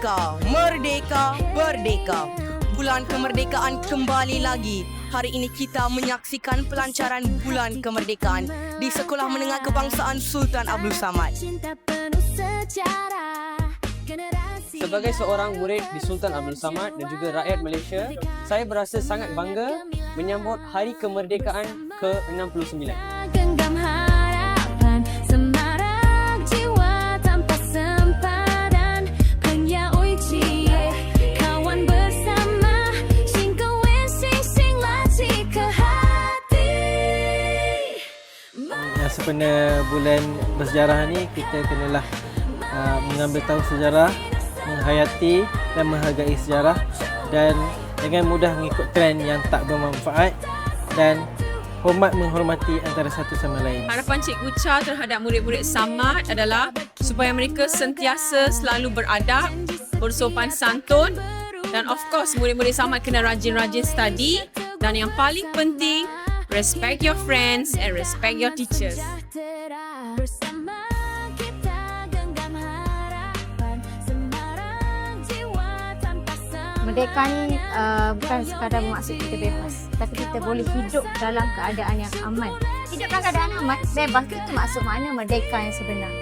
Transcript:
Merdeka, merdeka, merdeka. Bulan kemerdekaan kembali lagi. Hari ini kita menyaksikan pelancaran Bulan Kemerdekaan di Sekolah Menengah Kebangsaan Sultan Abdul Samad. Sebagai seorang murid di Sultan Abdul Samad dan juga rakyat Malaysia, saya berasa sangat bangga menyambut Hari Kemerdekaan ke-69. Genggam harapan, semarak jiwa tanpa sempadan. Penya ui cie, kawan bersama, sing kawin sing laci ke hati. Yang sebenarnya bulan bersejarah ni kita kenalah mengambil tahu sejarah, menghayati dan menghargai sejarah dan dengan mudah mengikut trend yang tak bermanfaat dan menghormati antara satu sama lain. Harapan Cikgu Cha terhadap murid-murid Samad adalah supaya mereka sentiasa selalu beradab, bersopan santun dan of course murid-murid Samad kena rajin-rajin study dan yang paling penting respect your friends and respect your teachers. Bersama kita genggam harapan, semarak jiwa tanpa sempadan. Merdeka ni bukan sekadar bermaksud kita bebas, tapi kita boleh hidup dalam keadaan yang aman. Hidup dalam keadaan aman, bebas, itu maksud makna merdeka yang sebenar.